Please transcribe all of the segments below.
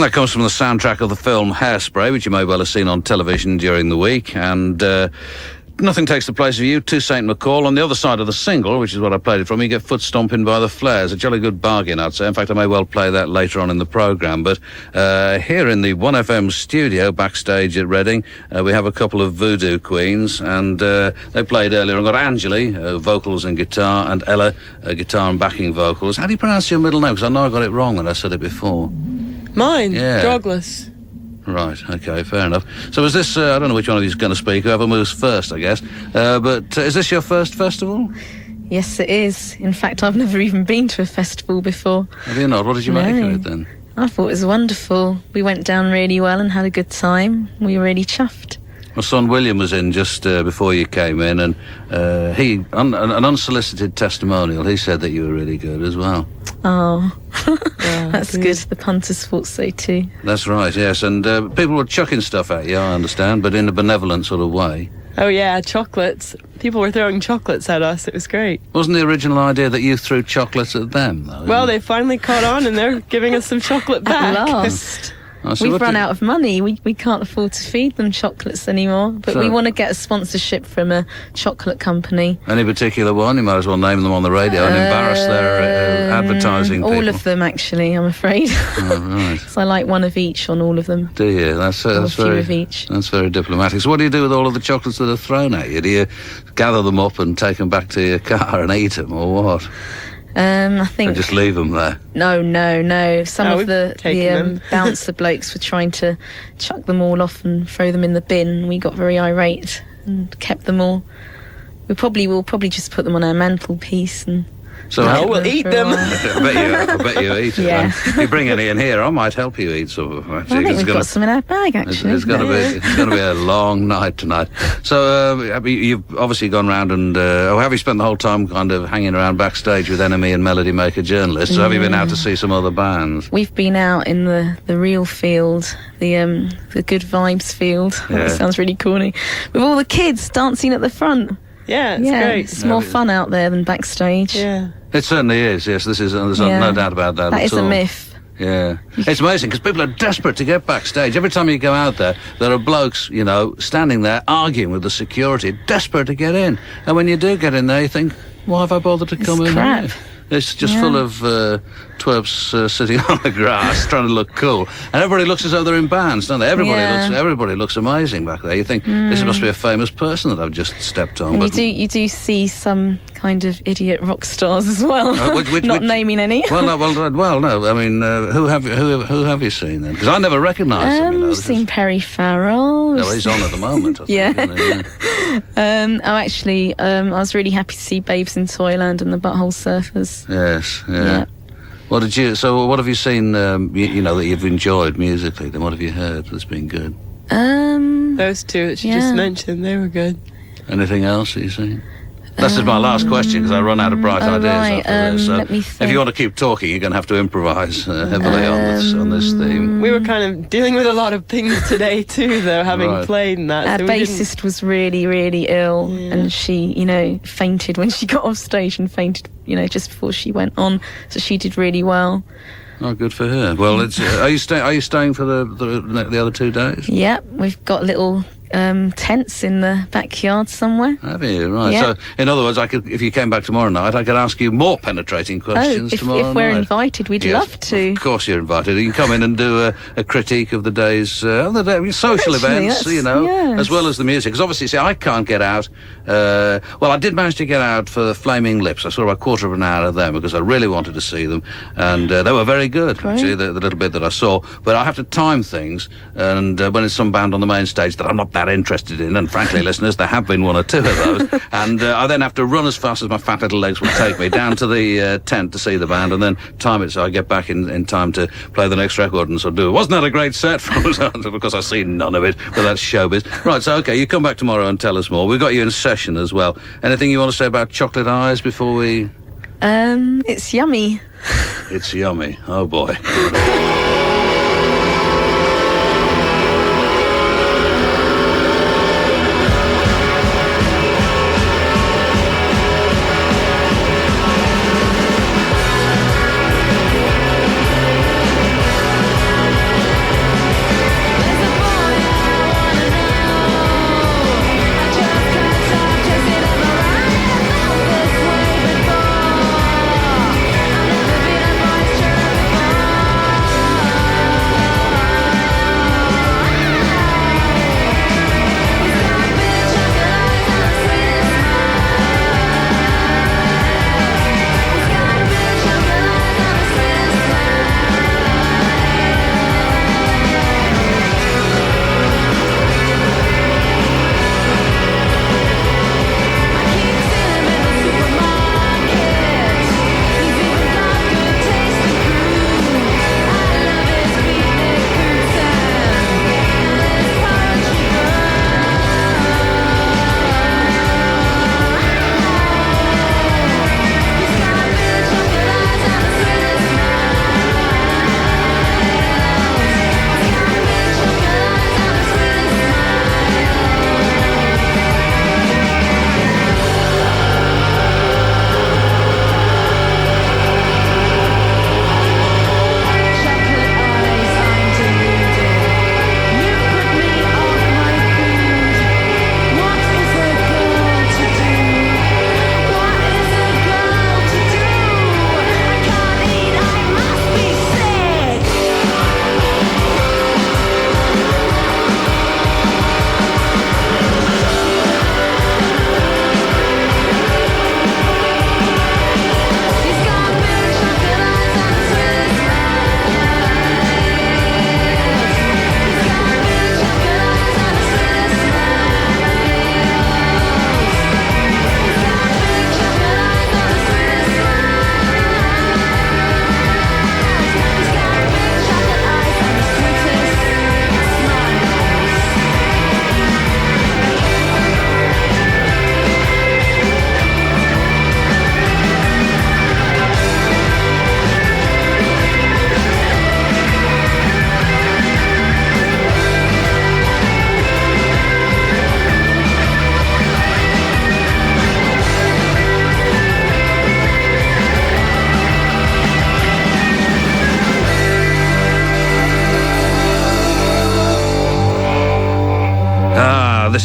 that comes from the soundtrack of the film Hairspray, which you may well have seen on television during the week. And Nothing Takes the Place of You, to St. McCall. On the other side of the single, which is what I played it from, you get Foot Stomping by the Flares. A jolly good bargain, I'd say. In fact, I may well play that later on in the programme. But here in the 1FM studio, backstage at Reading, we have a couple of Voodoo Queens, and they played earlier. I've got Angeli, vocals and guitar, and Ella, guitar and backing vocals. How do you pronounce your middle name? Because I know I got it wrong when I said it before. Mine? Yeah. Douglas. Right, okay, fair enough. So is this, I don't know which one of you is going to speak, whoever moves first, I guess. But is this your first festival? Yes, it is. In fact, I've never even been to a festival before. Have you not? What did you make of it then? I thought it was wonderful. We went down really well and had a good time. We were really chuffed. My son William was in just before you came in, and an unsolicited testimonial, he said that you were really good as well. Oh, that's good. The punters thought so too. That's right, yes, and people were chucking stuff at you, I understand, but in a benevolent sort of way. Oh yeah, chocolates. People were throwing chocolates at us. It was great. Wasn't the original idea that you threw chocolates at them, though? Well, they finally caught on and they're giving us some chocolate back. At last. So we've run out of money. We can't afford to feed them chocolates anymore. But we want to get a sponsorship from a chocolate company. Any particular one? You might as well name them on the radio and embarrass their advertising people. All of them, actually, I'm afraid. Oh, right. So I like one of each on all of them. Do you? That's very of each. That's very diplomatic. So what do you do with all of the chocolates that are thrown at you? Do you gather them up and take them back to your car and eat them, or what? I think... Or just leave them there? No. Some of the bouncer blokes were trying to chuck them all off and throw them in the bin. We got very irate and kept them all. We'll probably just put them on our mantelpiece and... So we'll eat them. I bet you eat it. Yeah. If you bring any in here, I might help you eat some of them. Actually. I think we've got some in our bag, actually. It's going to be a long night tonight. So you've obviously gone round and have you spent the whole time kind of hanging around backstage with Enemy and Melody Maker journalists? Or have you been out to see some other bands? We've been out in the real field, the good vibes field. Yeah. That sounds really corny. With all the kids dancing at the front. Yeah, it's great. It's more fun out there than backstage. Yeah. It certainly is, yes. There's no doubt about that. That is a myth. Yeah. It's amazing because people are desperate to get backstage. Every time you go out there are blokes, standing there arguing with the security, desperate to get in. And when you do get in there, you think, why have I bothered to come in crap. here? It's just full of twerps sitting on the grass trying to look cool. And everybody looks as though they're in bands, don't they? Everybody looks amazing back there. You think, this must be a famous person that I've just stepped on. And you do see some kind of idiot rock stars as well. Not naming any. Well, no. I mean, who have you seen then? Because I never recognised them. I've seen Perry Farrell. No, he's on at the moment. I think, I was really happy to see Babes in Toyland and the Butthole Surfers. Yes, yeah. What have you seen, that you've enjoyed musically? Then what have you heard that's been good? Those two that you just mentioned, they were good. Anything else that you've seen? This is my last question because I run out of bright ideas after this. So let me think. If you want to keep talking, you're going to have to improvise heavily on this theme. We were kind of dealing with a lot of things today too, though, having played and that. Our bassist was really, really ill, and she, fainted when she got off stage and fainted, just before she went on. So she did really well. Oh, good for her. Well, are you staying for the other 2 days? Yeah, we've got little tents in the backyard somewhere. Have you? Right. Yeah. So, in other words, if you came back tomorrow night, I could ask you more penetrating questions tomorrow night. If we're invited, we'd love to. Of course you're invited. You can come in and do a critique of the day's social events, as well as the music. Because obviously, see, I can't get out. I did manage to get out for Flaming Lips. I saw about a quarter of an hour of them because I really wanted to see them. And they were very good, actually, the little bit that I saw. But I have to time things. And when it's some band on the main stage that I'm not that interested in, and frankly, listeners, there have been 1 or 2 of those, and I then have to run as fast as my fat little legs will take me down to the tent to see the band, and then time it so I get back in time to play the next record and so do it. Wasn't that a great set? Because I've seen none of it, but that's showbiz. Right, so okay, you come back tomorrow and tell us more. We've got you in session as well. Anything you want to say about Chocolate Eyes before we... It's yummy. It's yummy. Oh, boy.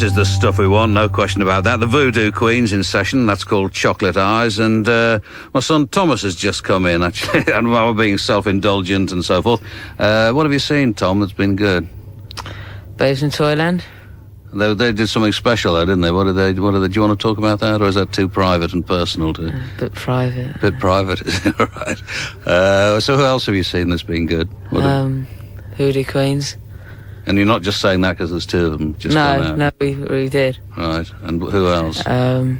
this is the stuff we want, no question about that. The Voodoo Queens in session, that's called Chocolate Eyes, and my son Thomas has just come in, actually, and we're being self-indulgent and so forth. What have you seen, Tom, that's been good? Babes in Toyland. They did something special, though, didn't they? What did they? Do you want to talk about that, or is that too private and personal? Bit private. Bit private, all right. So who else have you seen that's been good? Voodoo Queens. And you're not just saying that because there's two of them just gone out? No, we did. Right, and who else? That's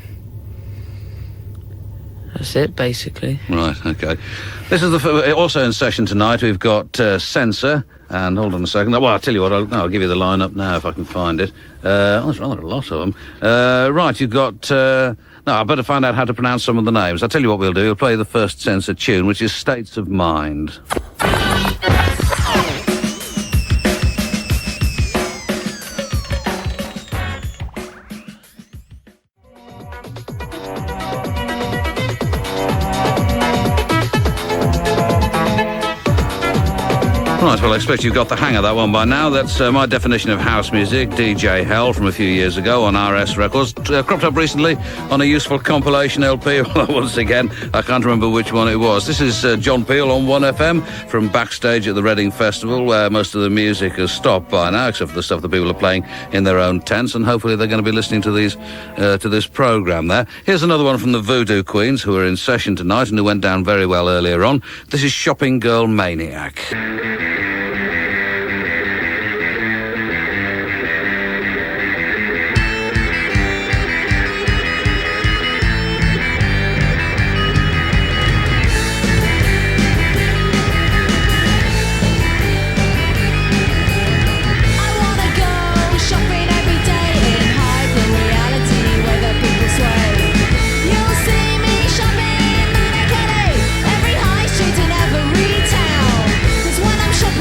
it, basically. Right, okay. This is also in session tonight. We've got Censor, and hold on a second. Well, I'll tell you what, I'll give you the lineup now if I can find it. There's rather a lot of them. Right, you've got... no, I better find out how to pronounce some of the names. I'll tell you what we'll do. We'll play the first Censor tune, which is States of Mind. Right, well, I expect you've got the hang of that one by now. That's my definition of house music, DJ Hell, from a few years ago on RS Records. Cropped up recently on a useful compilation LP. Once again, I can't remember which one it was. This is John Peel on 1FM from backstage at the Reading Festival, where most of the music has stopped by now, except for the stuff that people are playing in their own tents, and hopefully they're going to be listening to these to this programme there. Here's another one from the Voodoo Queens, who are in session tonight and who went down very well earlier on. This is Shopping Girl Maniac. Every high street in every town. 'Cause when I'm shopping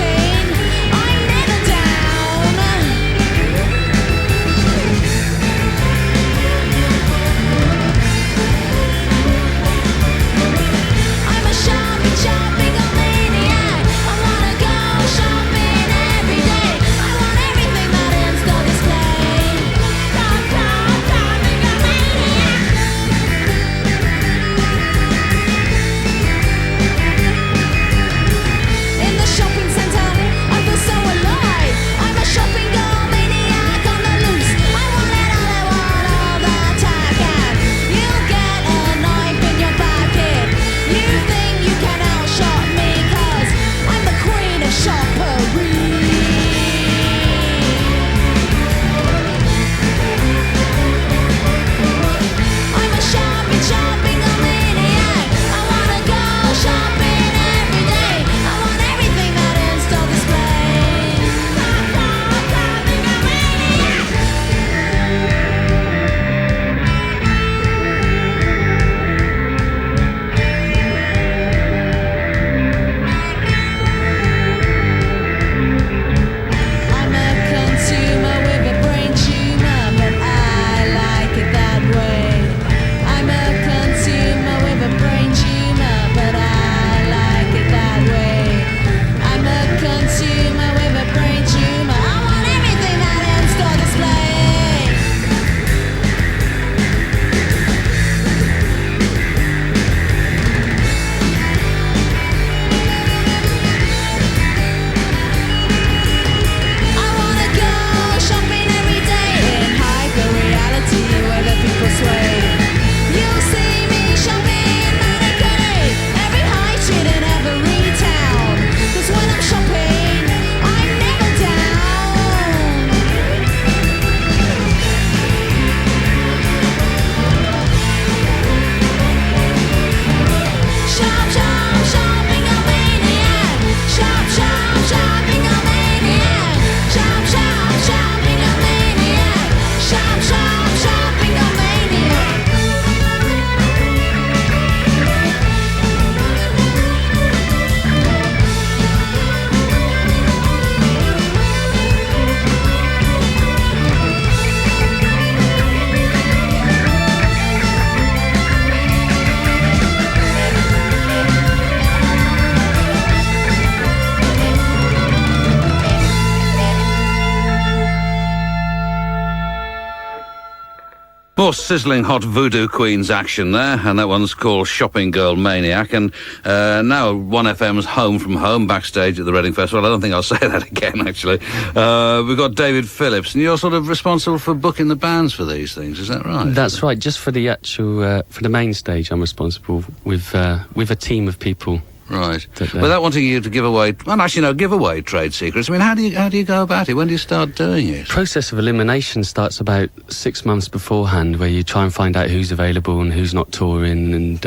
More sizzling hot Voodoo Queens action there, and that one's called Shopping Girl Maniac. And now 1FM's Home from Home backstage at the Reading Festival. I don't think I'll say that again, actually. We've got David Phillips, and you're sort of responsible for booking the bands for these things, is that right? That's right. Just for the actual, for the main stage, I'm responsible with a team of people. Right. Without wanting you to give away, give away trade secrets. I mean, how do you go about it? When do you start doing it? Process of elimination starts about 6 months beforehand, where you try and find out who's available and who's not touring, and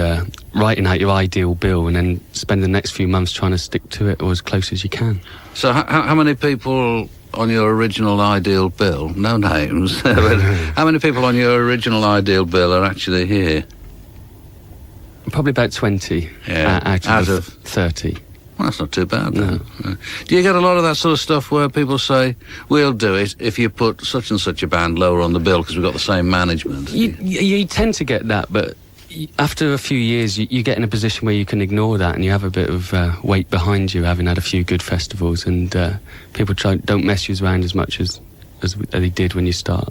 writing out your ideal bill, and then spend the next few months trying to stick to it or as close as you can. So how many people on your original ideal bill, no names, but how many people on your original ideal bill are actually here? Probably about 20 out of 30. Well, that's not too bad, no. Then. Do you get a lot of that sort of stuff where people say, we'll do it if you put such and such a band lower on the bill because we've got the same management? You tend to get that, but after a few years you get in a position where you can ignore that, and you have a bit of weight behind you, having had a few good festivals, and people don't mess you around as much as they did when you start.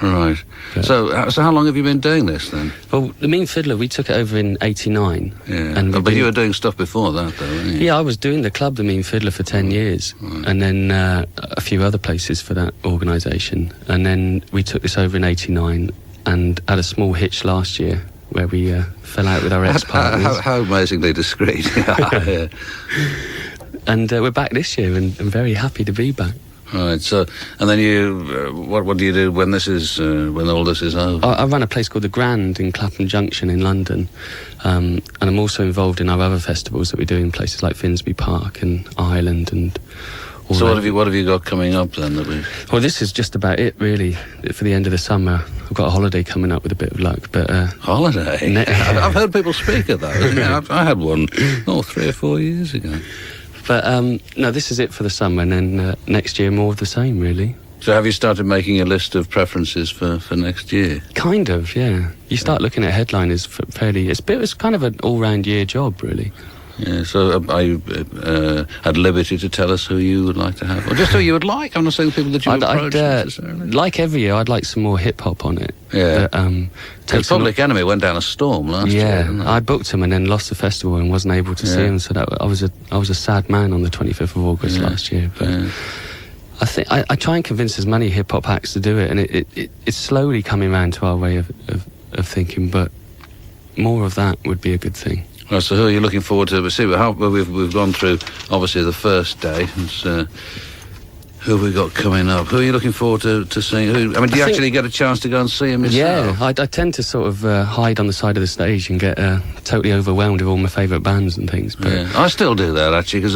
Right. So how long have you been doing this then? Well, the Mean Fiddler, we took it over in '89. Yeah. But you were doing stuff before that, though, weren't you? Yeah, I was doing the club, the Mean Fiddler, for 10 years, right. And then a few other places for that organisation. And then we took this over in '89 and had a small hitch last year where we fell out with our ex-partners. How amazingly discreet. Yeah. And we're back this year, and I'm very happy to be back. Right, so, and then you, what do you do when this is, when all this is over? I run a place called The Grand in Clapham Junction in London, and I'm also involved in our other festivals that we do in places like Finsbury Park and Ireland and all So that. what have you got coming up then? Well, this is just about it, really, for the end of the summer. I've got a holiday coming up with a bit of luck, but... Holiday? I've heard people speak of those. I had one, 3 or 4 years ago. But, no, this is it for the summer, and then next year more of the same, really. So have you started making a list of preferences for next year? Kind of, yeah. You start looking at headliners fairly... It's kind of an all-round year job, really. Yeah, so are you at liberty to tell us who you would like to have? Or just who you would like? I'm not saying people that you approach necessarily. Like every year, I'd like some more hip-hop on it. Yeah. But, Public Enemy went down a storm last year, didn't it? I booked him and then lost the festival and wasn't able to see him, so I was a sad man on the 25th of August last year. But I think I try and convince as many hip-hop acts to do it, and it's slowly coming around to our way of thinking, but more of that would be a good thing. Right, so who are you looking forward to? We've gone through, obviously, the first day. Who have we got coming up? Who are you looking forward to seeing? Do you actually get a chance to go and see him yourself? Yeah, I tend to sort of hide on the side of the stage and get totally overwhelmed with all my favourite bands and things. But yeah. I still do that, actually, because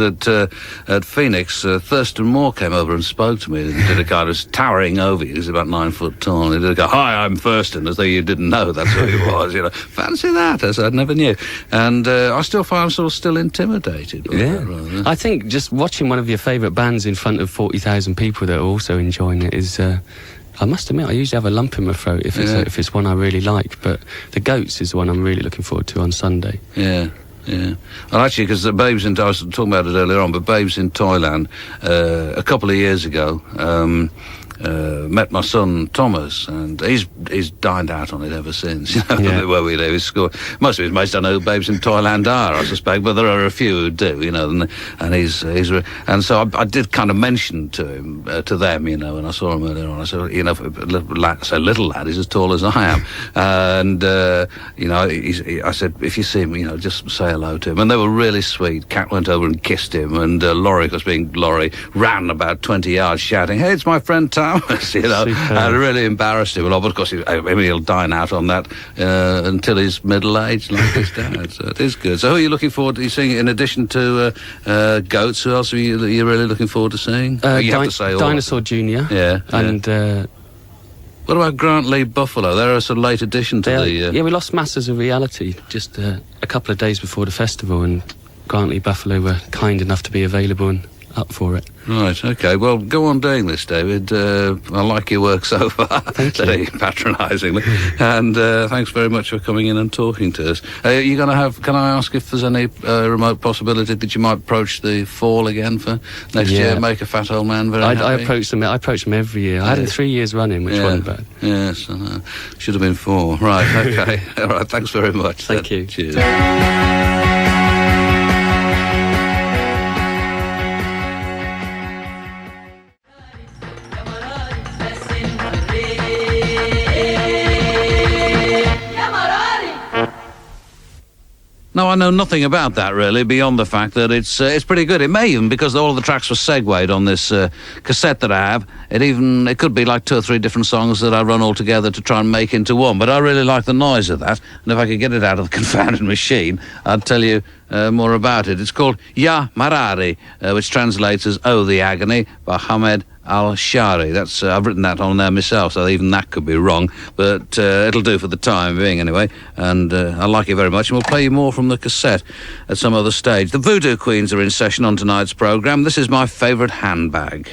at Phoenix, Thurston Moore came over and spoke to me and did a kind of towering over you. He was about 9 foot tall, and he did a go, "Hi, I'm Thurston," as though you didn't know that's who he was. Fancy that? As I never knew. And I still find I'm sort of still intimidated by that, rather. I think just watching one of your favourite bands in front of 40,000 people that are also enjoying it is... I must admit, I usually have a lump in my throat if it's one I really like, but the Goats is the one I'm really looking forward to on Sunday. Yeah. Well, actually, because the Babes in... I was talking about it earlier on, but Babes in Toyland, a couple of years ago, met my son Thomas, and he's dined out on it ever since. Where we live, most of his mates don't know who Babes in Toyland are, I suspect, but there are a few who do, and so I did kind of mention to him, to them, when I saw him earlier on. I said, little lad, he's as tall as I am, and I said, if you see him, just say hello to him. And they were really sweet. Kat went over and kissed him, and Laurie, because being Laurie, ran about 20 yards shouting, "Hey, it's my friend Thomas." I really embarrassed him a lot, but of course he'll dine out on that until he's middle-aged like his dad, so it is good. So who are you looking forward to seeing, in addition to Goats? Who else are you really looking forward to seeing? You have to say all. Dinosaur Jr. And what about Grant Lee Buffalo? They're a sort of late addition to the... Yeah, we lost Masters of Reality just a couple of days before the festival, and Grant Lee Buffalo were kind enough to be available, and up for it. Right, okay. Well, go on doing this, David. I like your work so far. Thank you. Very patronisingly. And thanks very much for coming in and talking to us. Are you going to have... Can I ask if there's any remote possibility that you might approach the fall again for next year? Make a fat old man very happy? I approach them every year. I had them 3 years running, which wasn't bad. Yes, should have been 4. Right, okay. All right, thanks very much. Thank you. Cheers. No, I know nothing about that really, beyond the fact that it's pretty good. It may even, because all of the tracks were segued on this cassette that I have, it could be like 2 or 3 different songs that I run all together to try and make into one. But I really like the noise of that, and if I could get it out of the confounded machine, I'd tell you more about it. It's called Ya Marari, which translates as Oh the Agony, by Hamed Al-Shari. That's I've written that on there myself, so even that could be wrong, but it'll do for the time being anyway, and I like it very much, and we'll play you more from the cassette at some other stage. The Voodoo Queens are in session on tonight's programme. This is My Favourite Handbag.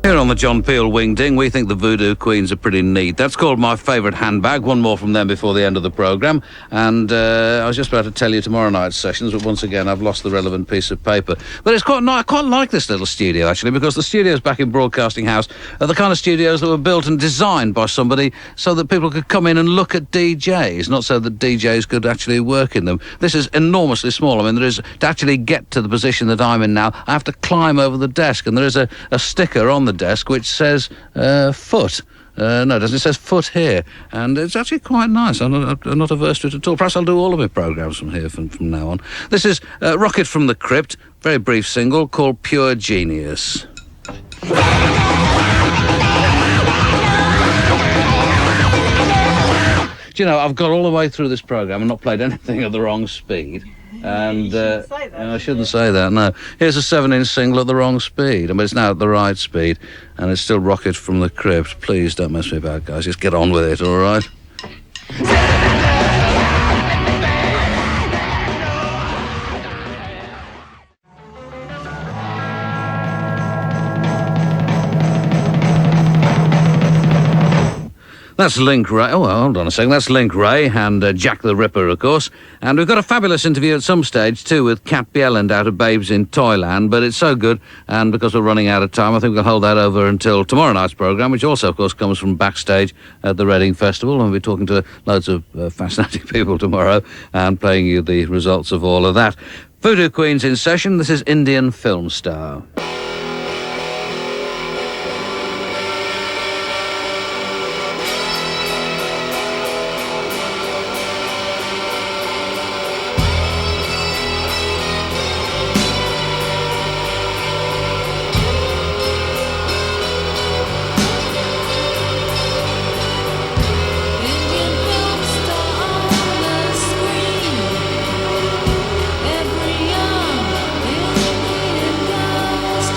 Here on the John Peel Wingding, we think the Voodoo Queens are pretty neat. That's called My Favourite Handbag. One more from them before the end of the programme. And I was just about to tell you tomorrow night's sessions, but once again, I've lost the relevant piece of paper. But it's quite nice. I quite like this little studio, actually, because the studios back in Broadcasting House are the kind of studios that were built and designed by somebody so that people could come in and look at DJs, not so that DJs could actually work in them. This is enormously small. I mean, there is, to actually get to the position that I'm in now, I have to climb over the desk, and there is a sticker on the desk which says foot. No, it doesn't. It says foot here, and it's actually quite nice. I'm not averse to it at all. Perhaps I'll do all of my programmes from here from now on. This is Rocket from the Crypt, very brief single called Pure Genius. Do you know, I've got all the way through this programme and not played anything at the wrong speed. And I shouldn't say that, no. Here's a 7-inch single at the wrong speed. I mean, it's now at the right speed, and it's still Rocket from the Crypt. Please don't mess me about, guys. Just get on with it, all right? That's Link Ray. Oh, well, hold on a second. That's Link Ray and Jack the Ripper, of course. And we've got a fabulous interview at some stage, too, with Kat Bjelland out of Babes in Toyland. But it's so good, and because we're running out of time, I think we'll hold that over until tomorrow night's programme, which also, of course, comes from backstage at the Reading Festival. And we'll be talking to loads of fascinating people tomorrow and playing you the results of all of that. Voodoo Queens in session. This is Indian Film Star. Every young Indian girl's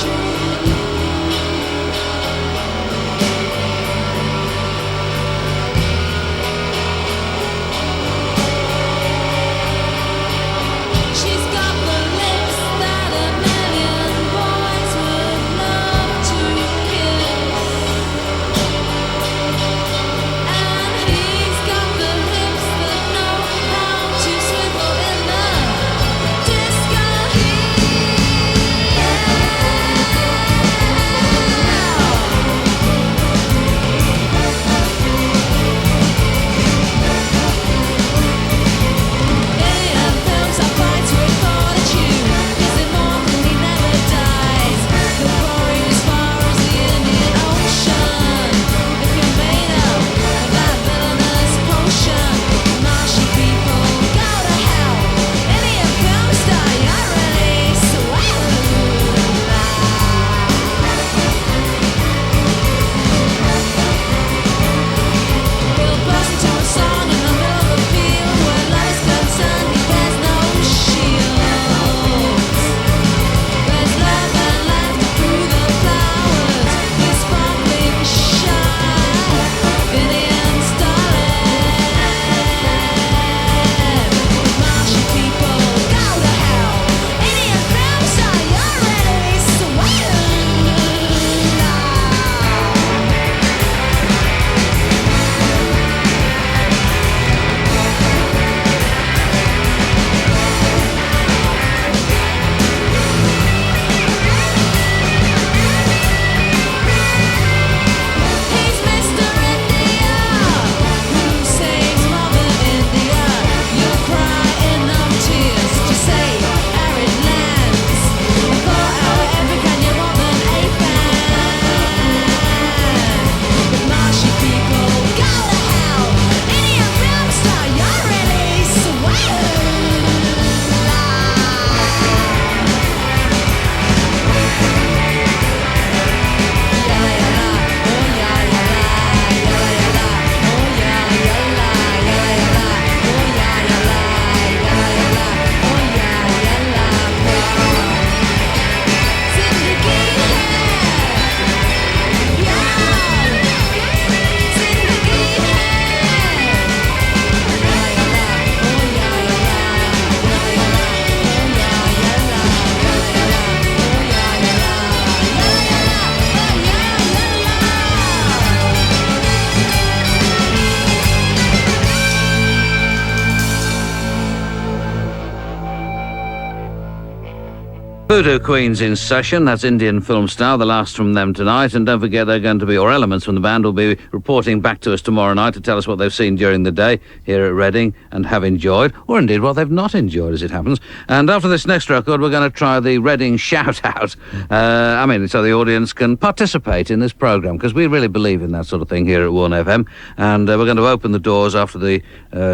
Voodoo Queens in session. That's Indian film style, the last from them tonight. And don't forget, they're going to be, or elements from the band will be reporting back to us tomorrow night to tell us what they've seen during the day here at Reading and have enjoyed, or indeed what they've not enjoyed, as it happens. And after this next record, we're going to try the Reading shout-out. So the audience can participate in this programme, because we really believe in that sort of thing here at 1FM. And we're going to open the doors after the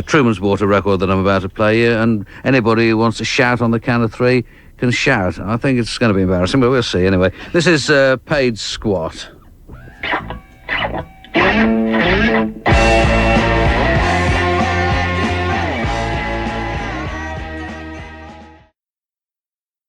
Truman's Water record that I'm about to play here, and anybody who wants to shout on the count of three can shout. I think it's going to be embarrassing, but we'll see anyway. This is Paid Squat.